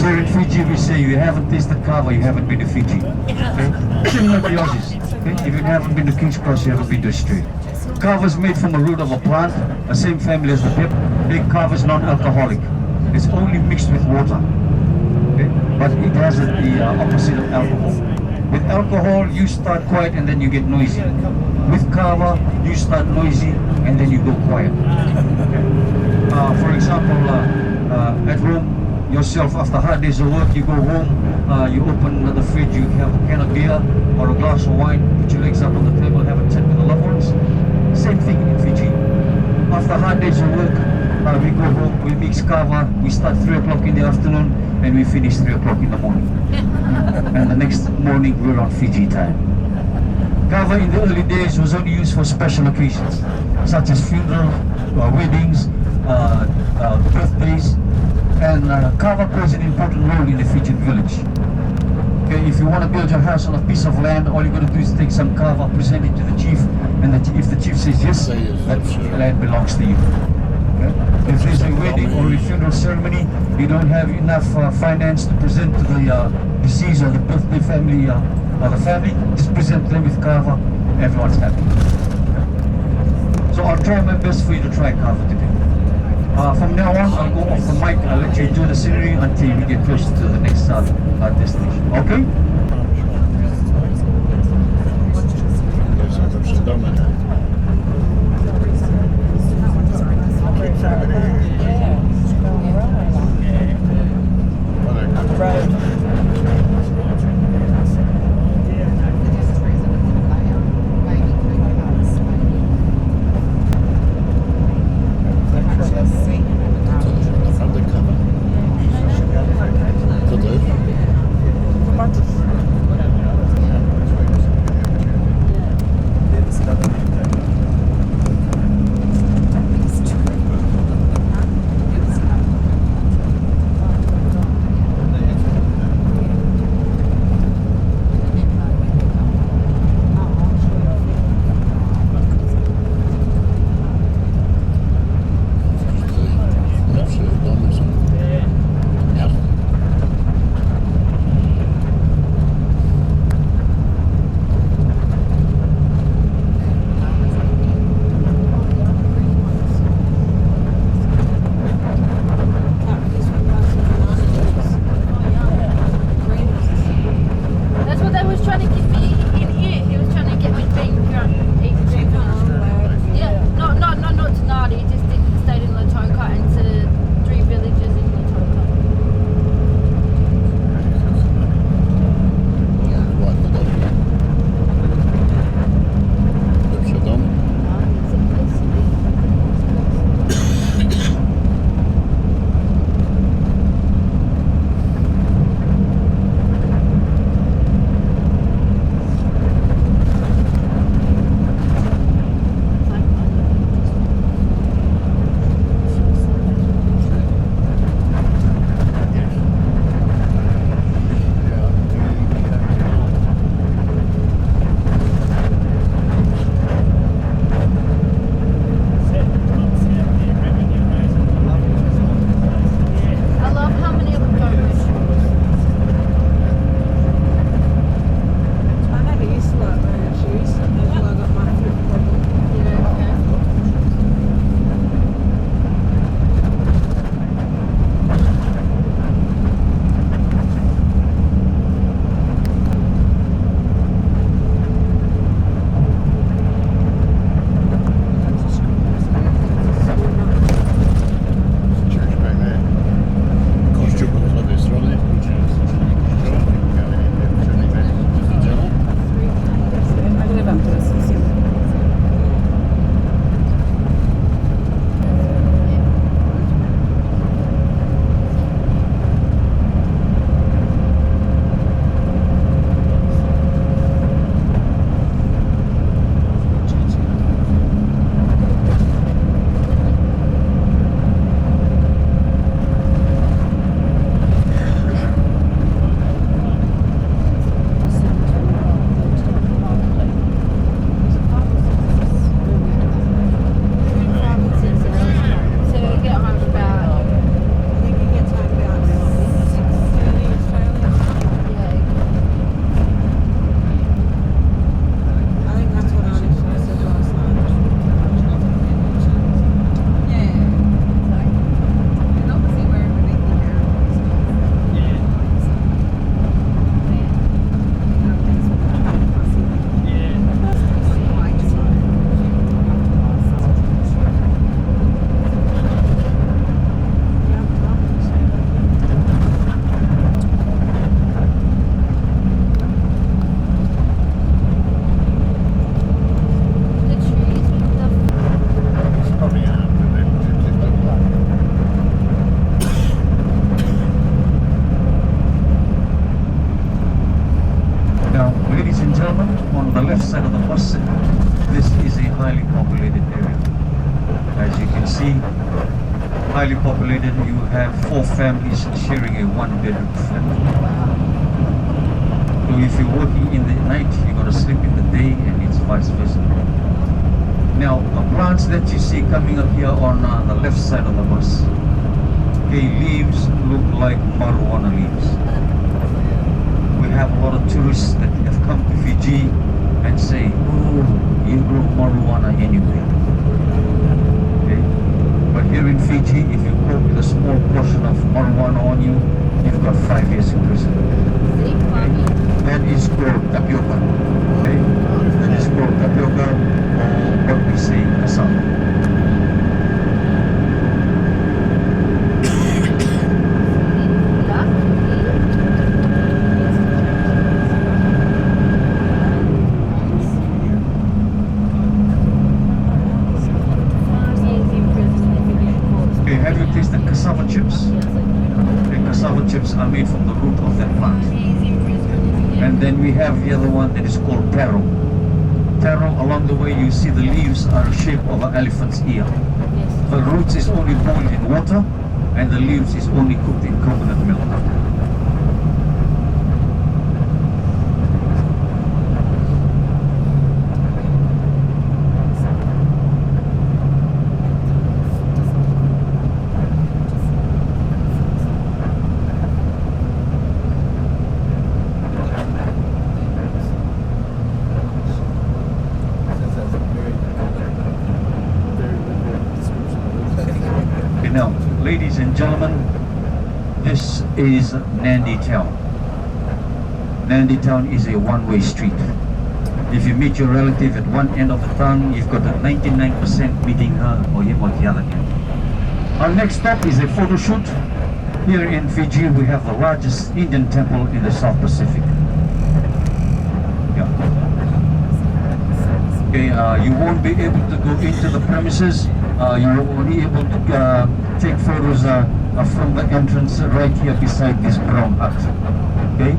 Here in Fiji, we say you haven't tasted kava, you haven't been to Fiji. Okay? Similar to Aussies. Okay? If you haven't been to King's Cross, you haven't been to Australia. Kava is made from a root of a plant, the same family as the pip. Big kava is non-alcoholic. It's only mixed with water. Okay? But it has the opposite of alcohol. With alcohol, you start quiet and then you get noisy. With kava, you start noisy and then you go quiet. Okay? For example, at home, yourself after hard days of work, you go home, you open the fridge, you have a can of beer or a glass of wine, put your legs up on the table, have a chat with the loved ones. Same thing in Fiji. After hard days of work, we go home, we mix kava, we start 3 o'clock in the afternoon and we finish 3 o'clock in the morning. And the next morning we're on Fiji time. Kava in the early days was only used for special occasions, such as funeral, weddings, birthdays, and kava plays an important role in the Fijian village. Okay, if you want to build your house on a piece of land, all you got to do is take some kava, present it to the chief, and if the chief says yes, that land belongs to you. Okay? If there's a wedding or a funeral ceremony, you don't have enough finance to present to the deceased or the birthday family or the family, just present them with kava, everyone's happy. Okay? So I'll try my best for you to try kava today. From now on, I'll go off the mic. I'll let you enjoy the scenery until we get close to the next destination. Okay? highly populated. You have 4 families sharing a 1-bedroom flat. So if you're working in the night, you're going to sleep in the day, and it's vice versa. Now, the plants that you see coming up here on the left side of the bus, okay, leaves look like marijuana leaves. We have a lot of tourists that have come to Fiji and say, oh, you grow marijuana anywhere. Okay? But here in Fiji, if you caught with a small portion of marijuana on you, you've got 5 years in prison. Okay? That is called tapioca. Okay? That is called tapioca, or what we say cassava. Okay, have you tasted cassava chips? Okay, cassava chips are made from the root of that plant. And then we have the other one that is called taro. Taro, along the way you see the leaves are the shape of an elephant's ear. The roots is only boiled in water, and the leaves is only cooked in coconut milk. Now, ladies and gentlemen, this is Nadi town. Nadi town is a one-way street. If you meet your relative at one end of the town, you've got a 99% meeting her or him at the other end. Our next stop is a photo shoot. Here in Fiji, we have the largest Indian temple in the South Pacific. Yeah. Okay, you won't be able to go into the premises. You're only able to take photos from the entrance right here beside this brown hut. Okay?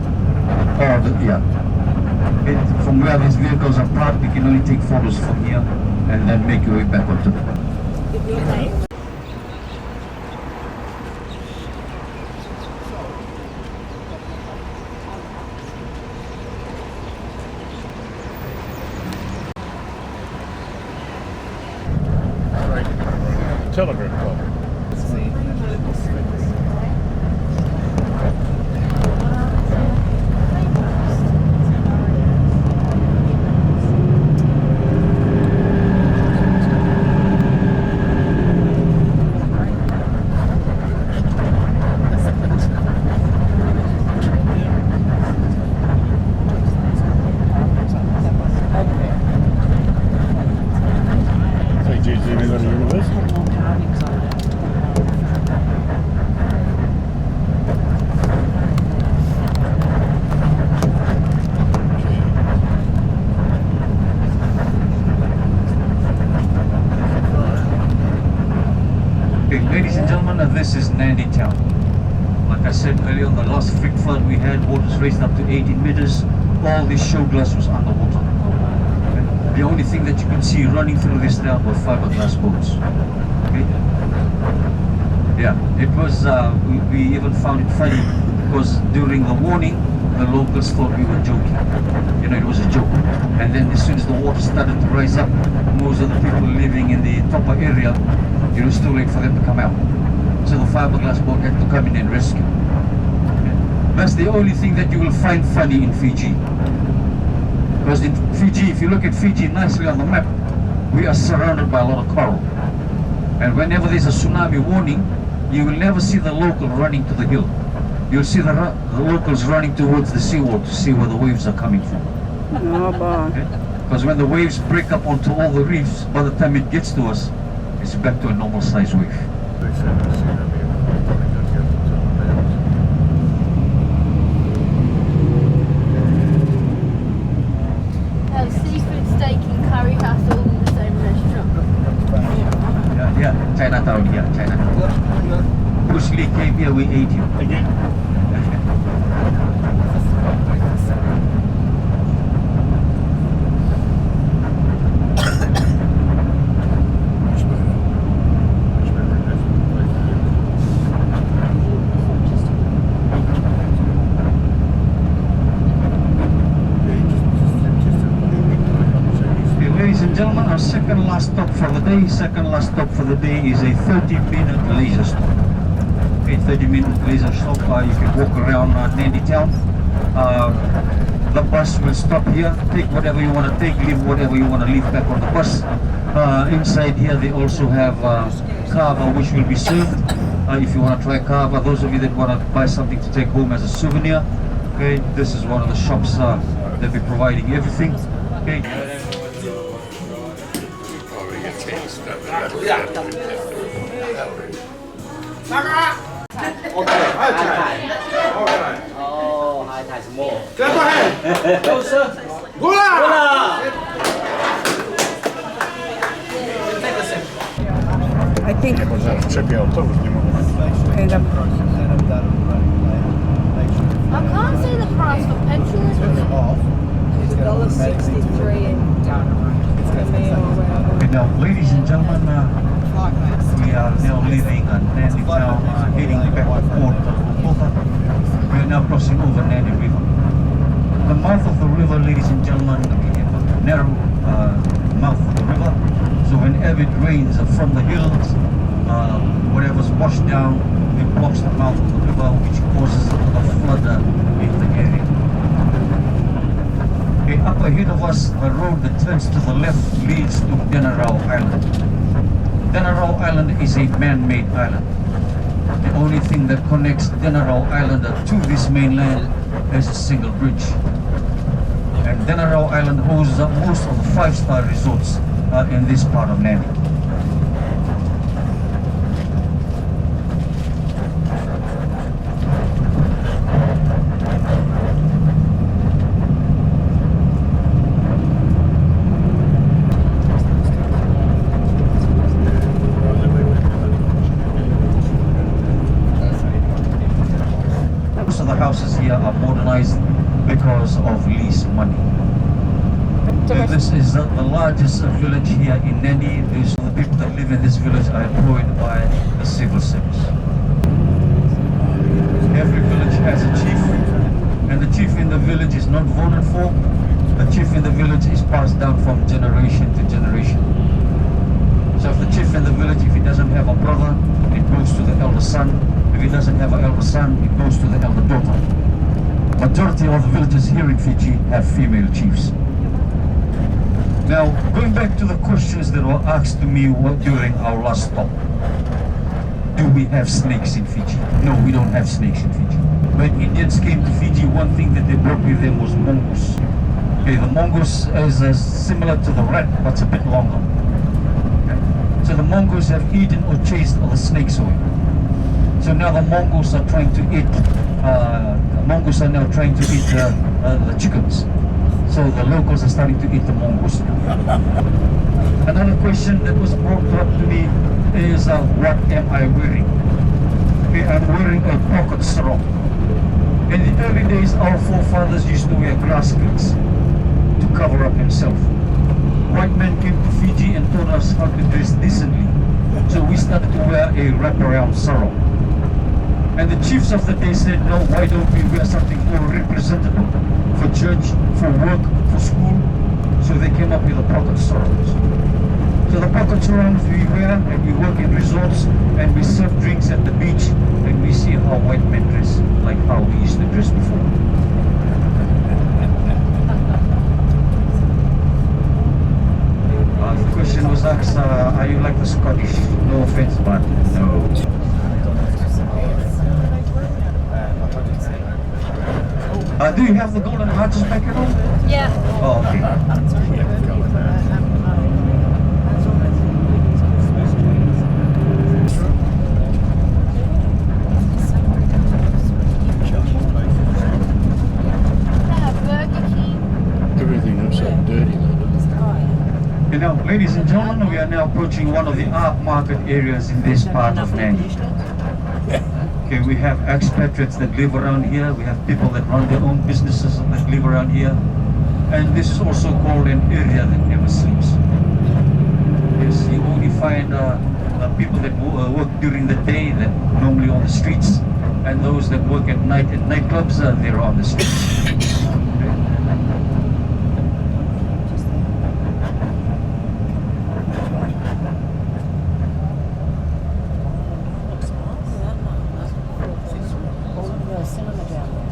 Okay, from where these vehicles are parked, you can only take photos from here and then make your way back onto the telegraph pole. Ladies and gentlemen, this is Nadi town. Like I said earlier, on the last freak flood we had, waters raised up to 18 meters. All this show glass was underwater. Okay? The only thing that you can see running through this town were fiberglass boats. Okay? Yeah, it was, we even found it funny because during the warning, the locals thought we were joking. You know, it was a joke. And then as soon as the water started to rise up, most of the people living in the topper area, it was too late for them to come out. So the fiberglass boat had to come in and rescue. That's the only thing that you will find funny in Fiji. Because in Fiji, if you look at Fiji nicely on the map, we are surrounded by a lot of coral. And whenever there's a tsunami warning, you will never see the local running to the hill. You'll see the locals running towards the seawall to see where the waves are coming from. Because when the waves break up onto all the reefs, by the time it gets to us, it's back to a normal size wave. Seafood steak and curry house all in the same restaurant. Yeah, Chinatown, yeah, Chinatown. Bruce Lee came here, we ate him. Again? second last stop for the day. Second last stop for the day is a 30-minute leisure stop. Okay, 30-minute leisure stop. You can walk around Nadi town. The bus will stop here. Take whatever you want to take. Leave whatever you want to leave back on the bus. Inside here, they also have kava, which will be served. If you want to try kava, those of you that want to buy something to take home as a souvenir, okay, this is one of the shops that be providing everything. Okay. Oh, high tide some more. Clap your hand. Go, sir. Gula. I think Może wczepię autobus, nie mogę. I can't see the price for petrol. $1.63 in Okay, now, ladies and gentlemen, we are now leaving Nadi town, heading back to Port of Lautoka. We are now crossing over Nadi River. The mouth of the river, ladies and gentlemen, we have a narrow mouth of the river. So whenever it rains from the hills, whatever's washed down, it blocks the mouth of the river, which causes a flood in the area. Okay, up ahead of us, the road that turns to the left leads to Denarau Island. Denarau Island is a man-made island. The only thing that connects Denarau Island to this mainland is a single bridge. And Denarau Island hosts most of the 5-star resorts in this part of Nadi. Most of the houses here are modernized because of lease money. This is the largest village here in Nadi. The people that live in this village are employed by the civil service. Every village has a chief, and the chief in the village is not voted for. The chief in the village is passed down from generation to generation. So if the chief in the village, if he doesn't have a brother, it goes to the elder son. If he doesn't have an elder son, it goes to the elder daughter. Majority of the villages here in Fiji have female chiefs. Now, going back to the questions that were asked to me during our last stop. Do we have snakes in Fiji? No, we don't have snakes in Fiji. When Indians came to Fiji, one thing that they brought with them was mongoose. Okay, the mongoose is similar to the rat, but it's a bit longer. Okay. So the mongoose have eaten or chased all the snakes away. So now the mongoose are trying to eat. Mongoose are now trying to eat the chickens. So the locals are starting to eat the mongoose. Another question that was brought up to me is what am I wearing? Okay, I'm wearing a pocket sarong. In the early days, our forefathers used to wear grass skirts to cover up himself. White men came to Fiji and taught us how to dress decently. So we started to wear a wraparound sarong. And the chiefs of the day said, no, why don't we wear something more representative for church, for work, for school? So they came up with the pocket sarongs. So the pocket sarongs we wear, and we work in resorts, and we serve drinks at the beach, and we see how white men dress, like how we used to dress before. The question was asked, are you like the Scottish? No offense, but no. Do you have the golden arches back at home? Yeah. Oh, okay. Everything looks so dirty. You know, ladies and gentlemen, we are now approaching one of the art market areas in this part of Nadi. Okay, we have expatriates that live around here. We have people that run their own businesses that live around here. And this is also called an area that never sleeps. Yes, you only find people that work during the day that normally on the streets, and those that work at night at nightclubs, they're on the streets. Okay. cinema down there.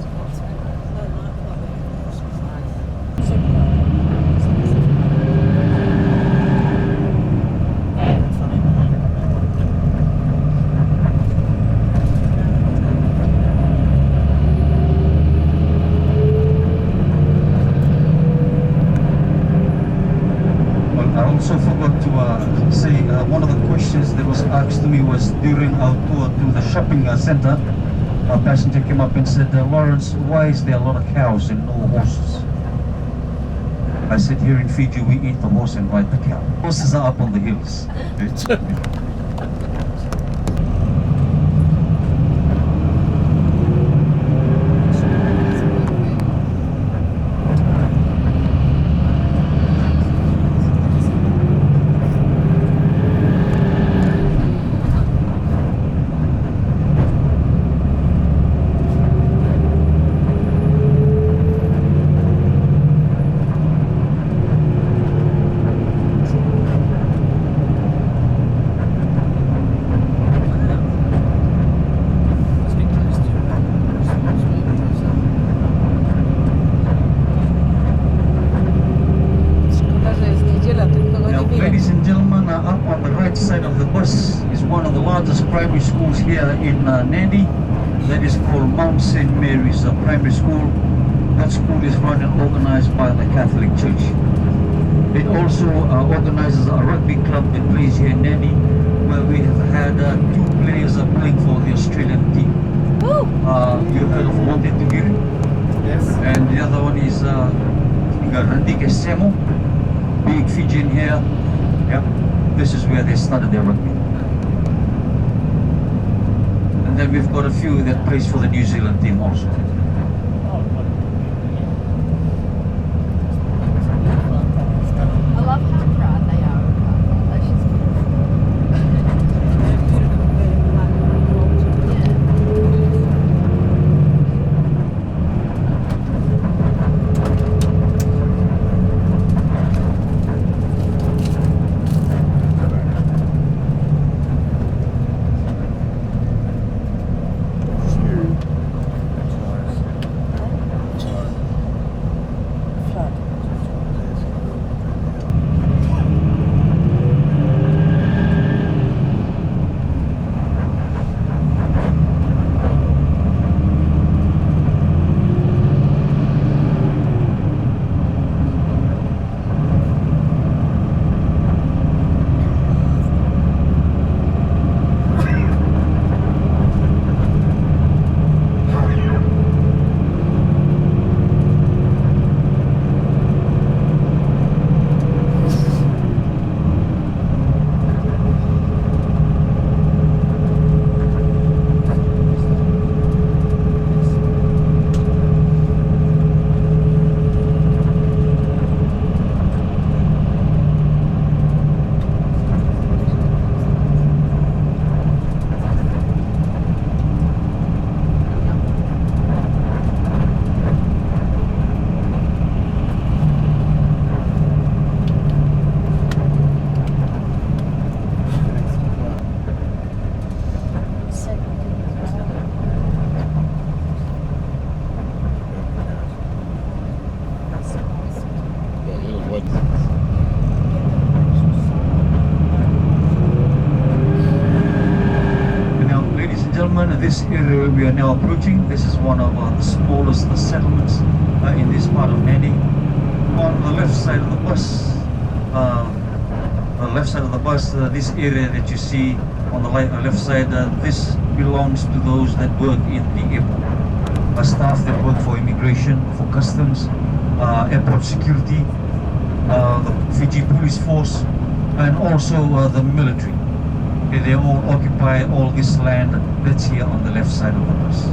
Well, I also forgot to say one of the questions that was asked to me was during our tour to the shopping center. A passenger came up and said, Lawrence, why is there a lot of cows and no horses? I said, here in Fiji we eat the horse and ride the cow. Horses are up on the hills. Ladies and gentlemen, up on the right side of the bus is one of the largest primary schools here in Nadi. That is called Mount St. Mary's Primary School. That school is run and organized by the Catholic Church. It also organizes a rugby club that plays here in Nadi, where we have had two players playing for the Australian team. You heard of Monte Tugiri? Yes. And the other one is Nadi Semo, big Fijian here. Yep, this is where they started their rugby. And then we've got a few that plays for the New Zealand team also. I love how proud they are of her. That's just This area we are now approaching, this is one of the smallest settlements in this part of Nadi. On the left side of the bus, this area that you see on the left side, this belongs to those that work in the airport. Staff that work for immigration, for customs, airport security, the Fiji police force, and also the military. They all occupy all this land that's here on the left side of the bus.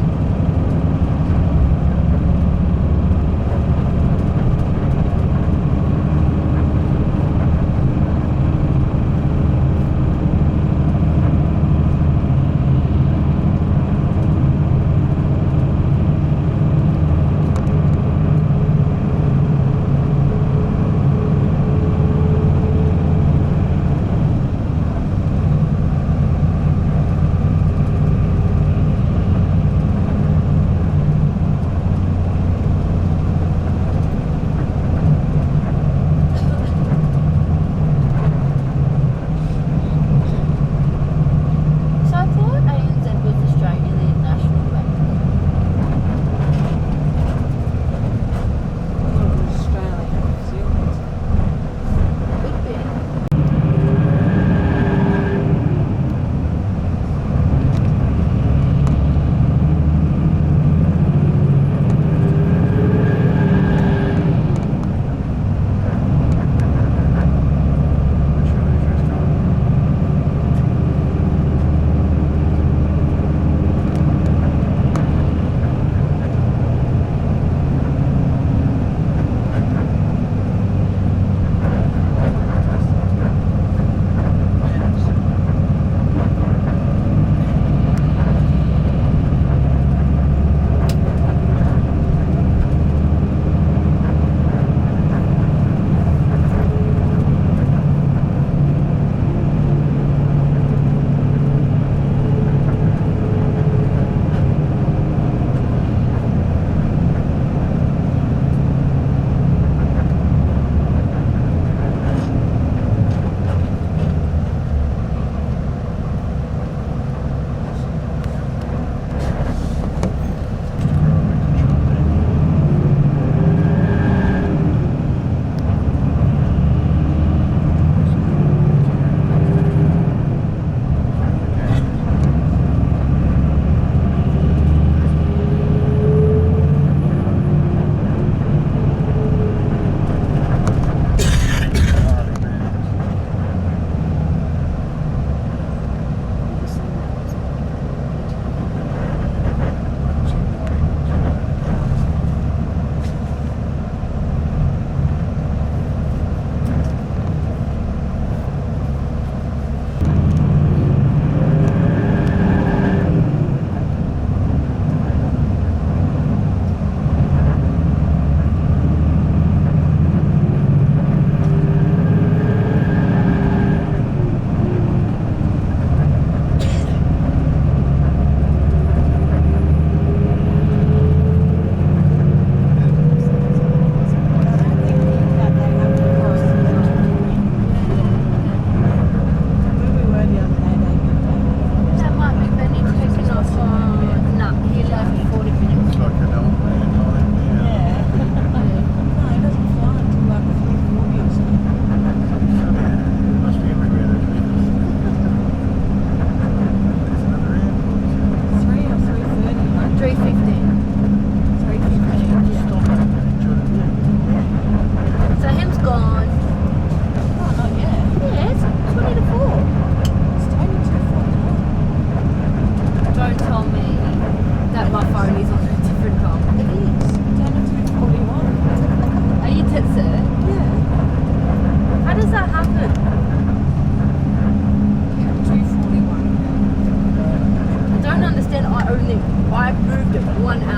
3:15. 3:15. Yeah. So him's gone. Oh, not yet. Yeah, it's 20 to 4. It's 22:41. Don't tell me that my phone is on a different time. It is. 22:41. Are you dead set? Yeah. How does that happen? 2:41. I don't understand. I moved it 1 hour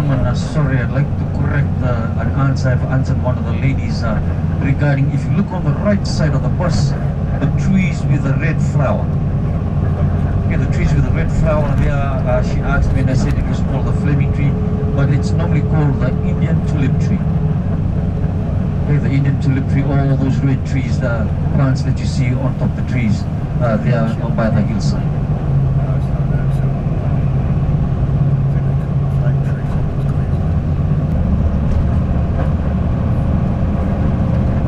gentleman, sorry, I'd like to correct an answer I've answered one of the ladies regarding if you look on the right side of the bus, the trees with the red flower. Okay, the trees with the red flower there, she asked me and I said it was called the flaming tree, but it's normally called the Indian tulip tree. Okay, the Indian tulip tree, all those red trees, the plants that you see on top of the trees, they are on by the hillside.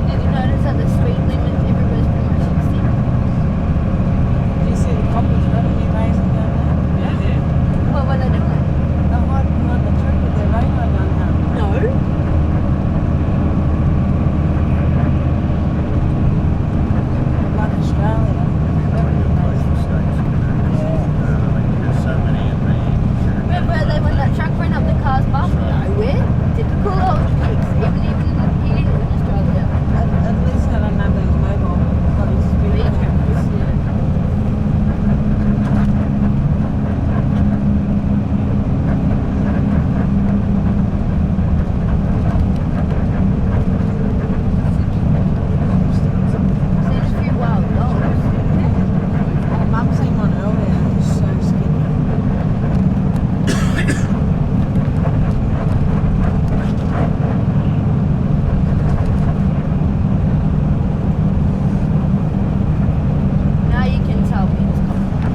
Did you notice that the speed limit everywhere is pretty much 60? Do you see the coppers running amazing down there? What were they doing? They're hiding behind the tree with their radar gun out. No. Like Australia. Very amazing. Remember they when that truck ran up the car's bump? Nowhere. Typical old tricks. Even here in Australia. At least I don't have those mobile bloody speed Speed cameras. cameras, yeah. Seen a few wild dogs. Oh, Mum seen one earlier. It was so skinny. Now you can tell me it's coming. I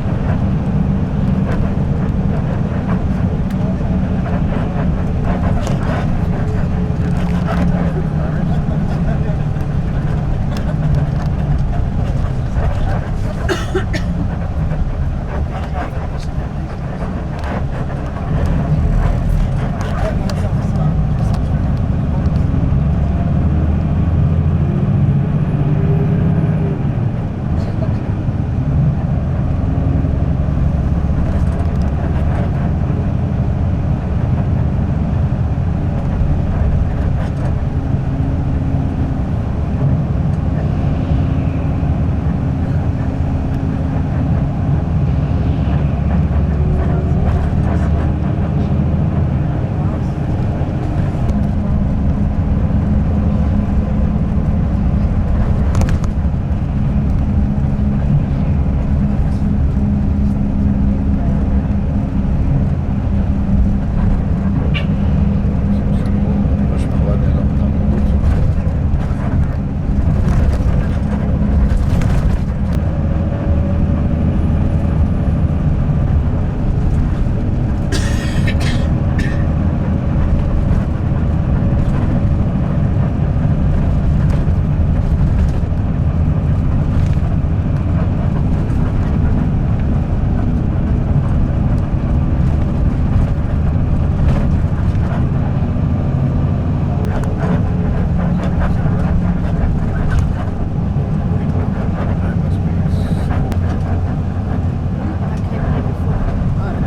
came here before.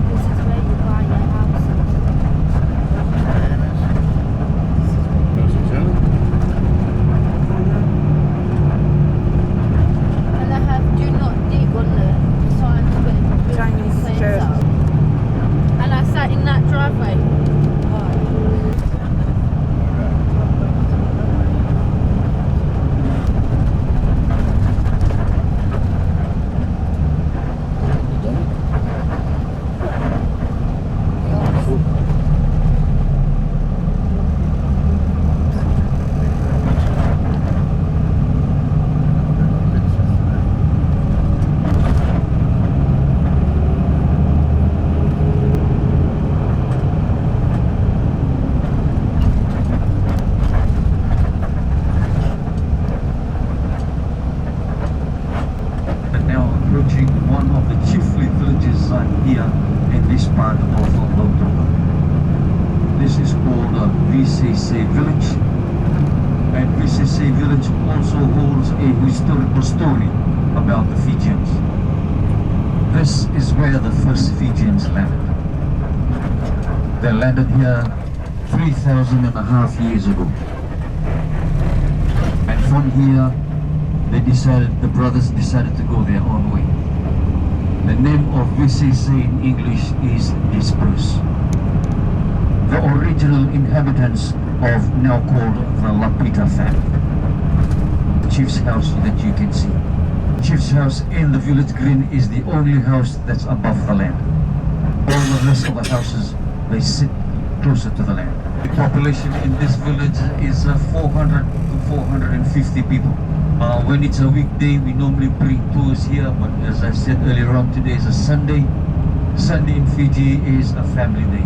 This is where you buy your houses. And they have do not dig on the signs where the Chinese plants church. are. And I sat in that driveway. And now approaching one of the chiefly villages here in this part of Lautoka. This is called VCC village, and VCC village also holds a historical story about the Fijians. This is where the first Fijians landed. They landed here 3,500 years ago. And from here, the brothers decided to go their own way. The name of VCC in English is disperse. The original inhabitants of now called the Lapita family. The chief's house that you can see. Chief's house in the village green is the only house that's above the land. All the rest of the houses, they sit closer to the land. The population in this village is 400 to 450 people. When it's a weekday, we normally bring tours here, but as I said earlier on, today is a Sunday. Sunday in Fiji is a family day.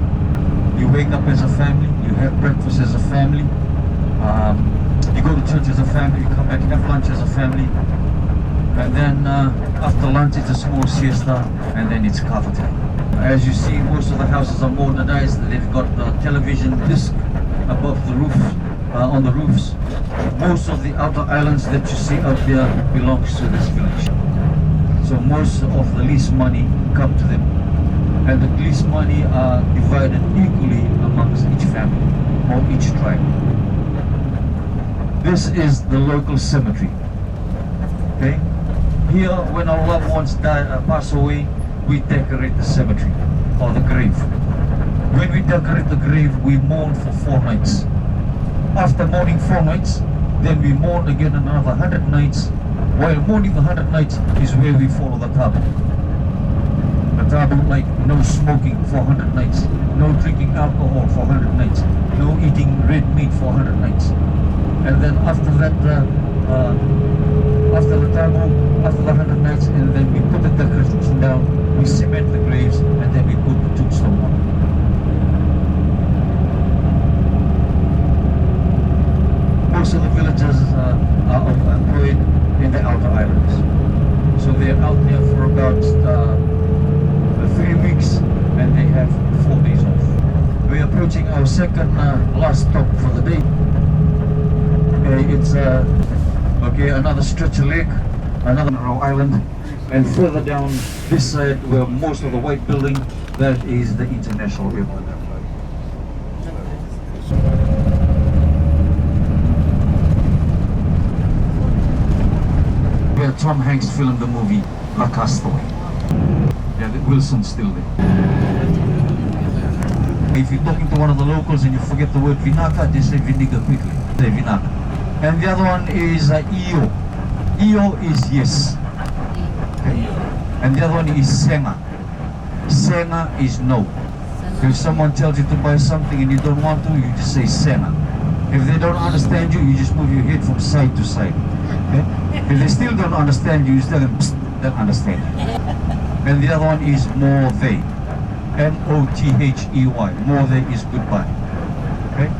You wake up as a family, you have breakfast as a family, you go to church as a family, you come back, have lunch as a family, and then after lunch it's a small siesta, and then it's kava time. As you see, most of the houses are modernized. They've got the television disc above the roof, on the roofs. Most of the outer islands that you see out there belongs to this village. So most of the lease money come to them. And the lease money are divided equally amongst each family or each tribe. This is the local cemetery. Okay? Here, when our loved ones pass away, we decorate the cemetery or the grave. When we decorate the grave, we mourn for 4 nights. After mourning 4 nights, then we mourn again another 100 nights. While mourning the 100 nights is where we follow the tabu. The tabu, like no smoking for 100 nights, no drinking alcohol for 100 nights, no eating red meat for 100 nights. And then after that, after the tabu, after the 100 nights, and then we put the decorations down, we cement the graves, and then we put the tombstone on. Most of the villagers are employed in the outer islands. So they're out there for about 3 weeks, and they have 4 days off. We're approaching our second last stop for the day. It's another stretch of lake, another narrow island, and further down this side where most of the white building, that is the international airport. Where Tom Hanks filmed the movie La Castaway. Yeah, Wilson's still there. If you're talking to one of the locals and you forget the word vinaka, just say vinegar quickly. Say vinaka. And the other one is iyo. Iyo is yes. Okay. And the other one is senga. Senga is no. If someone tells you to buy something and you don't want to, you just say senga. If they don't understand you, you just move your head from side to side. Okay? If they still don't understand you, you tell them, psst, don't understand. And the other one is more they. M-O-T-H-E-Y. More they is goodbye. Okay?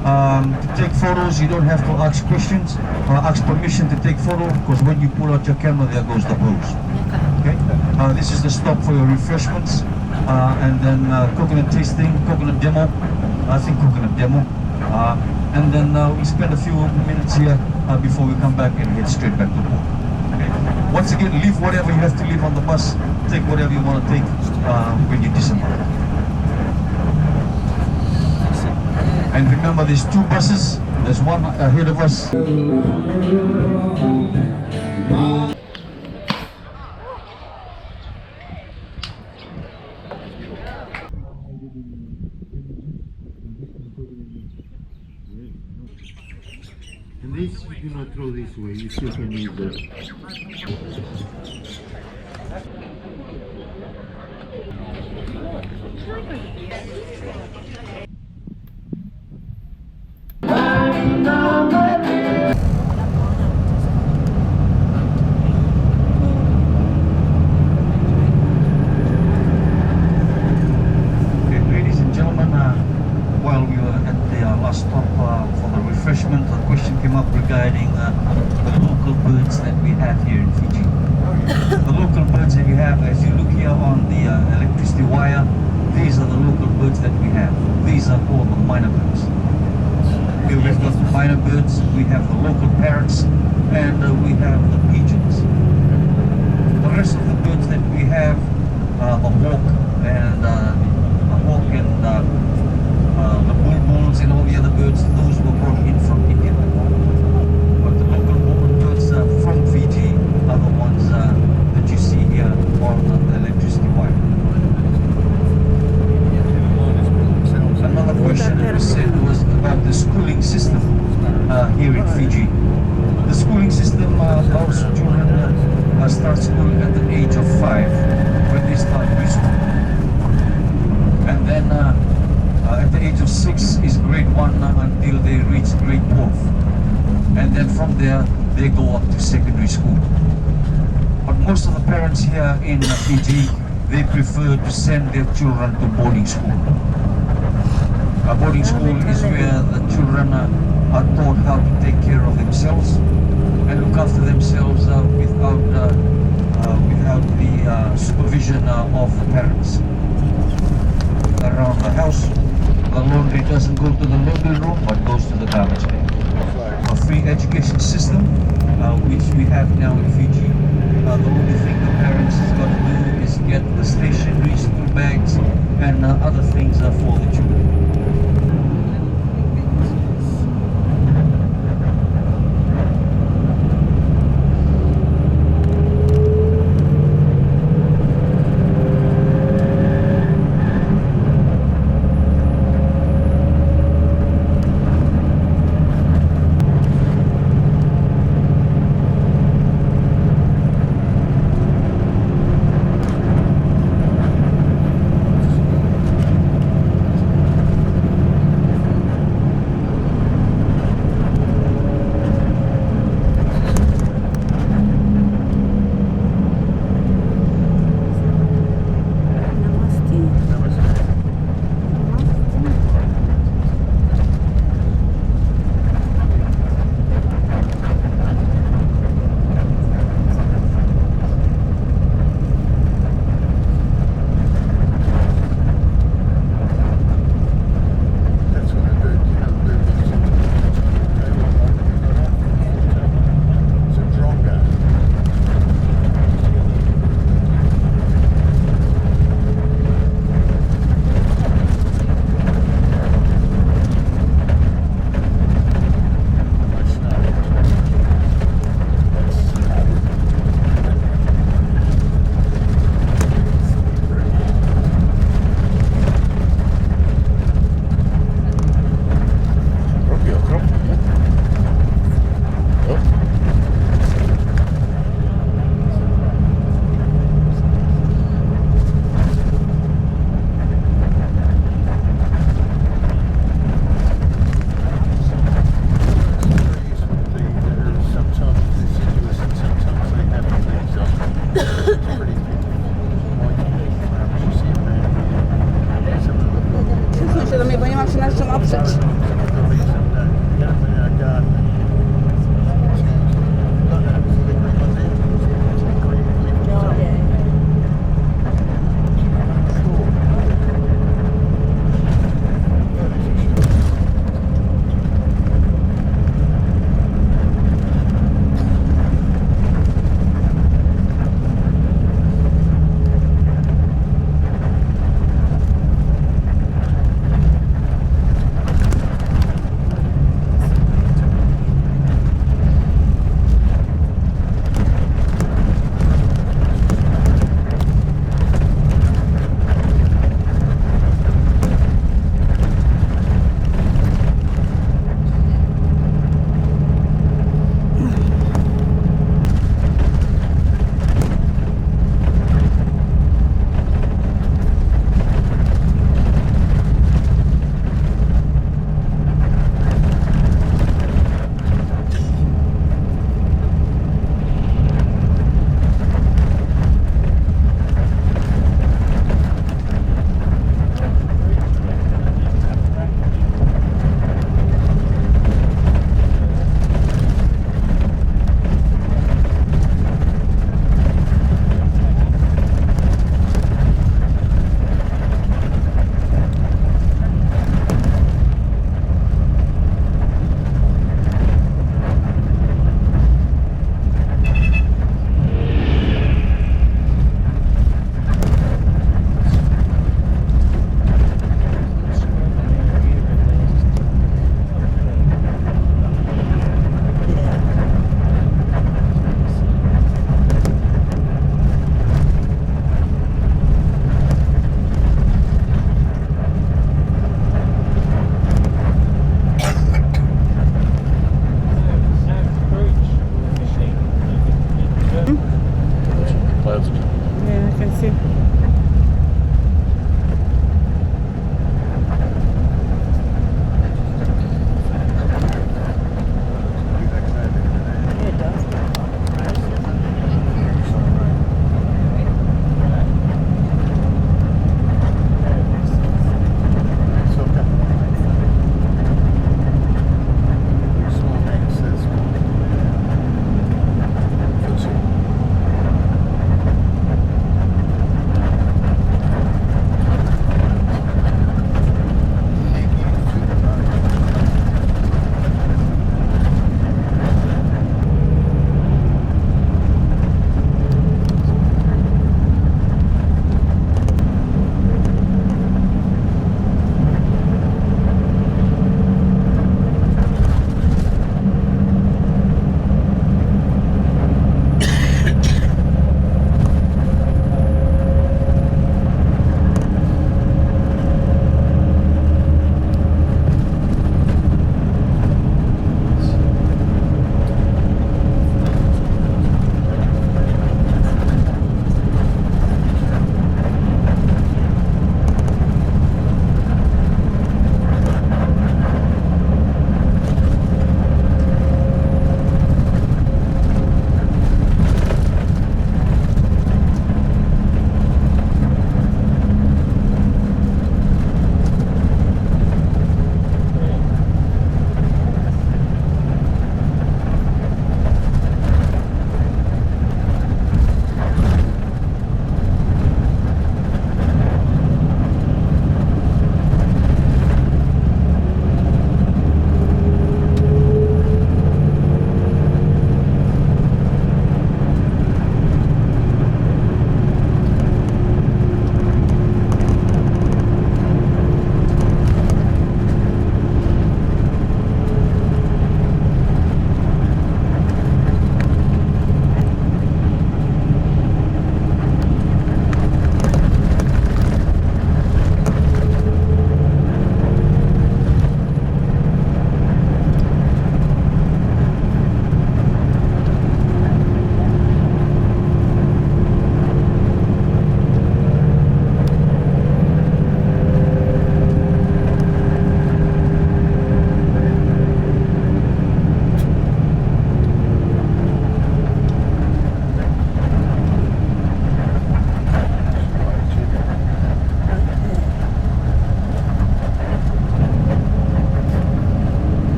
To take photos, you don't have to ask questions or ask permission to take photo, because when you pull out your camera, there goes the pose. Okay? This is the stop for your refreshments, and then coconut tasting, coconut demo. I think coconut demo. And then we spend a few minutes here before we come back and head straight back to port. Okay? Once again, leave whatever you have to leave on the bus. Take whatever you want to take when you disembark. And remember, there's 2 buses. There's one ahead of us. And this you do not throw this way, you still can use that. refreshment, a question came up regarding the local birds that we have here in Fiji. The local birds that we have, as you look here on the electricity wire, these are the local birds that we have. These parents here in Fiji, they prefer to send their children to boarding school. A boarding school is where the children are taught how to take care of themselves and look after themselves without the supervision of the parents. Around the house, the laundry doesn't go to the laundry room but goes to the garbage bin. A free education system, which we have now in Fiji. The only thing the parents has got to do is get the stationery, school bags, and other things for the children.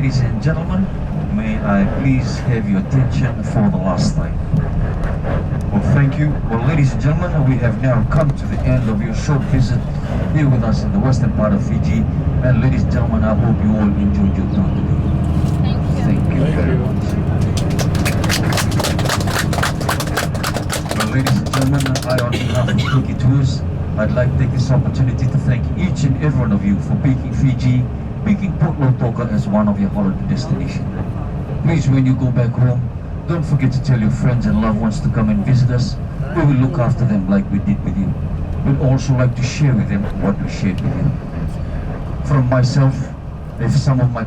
ladies and gentlemen, may I please have your attention for the last time? Well, thank you. Well, ladies and gentlemen, we have now come to the end of your short visit here with us in the western part of Fiji. And ladies and gentlemen, I hope you all enjoyed your tour today. Thank you. Thank you very much. Well, ladies and gentlemen, I, on behalf of Tiki Tours, I'd like to take this opportunity to thank each and every one of you for picking Fiji, picking Port Lautoka as one of your holiday destinations. Please, when you go back home, don't forget to tell your friends and loved ones to come and visit us. We will look after them like we did with you. We'd also like to share with them what we shared with you. From myself, if some of my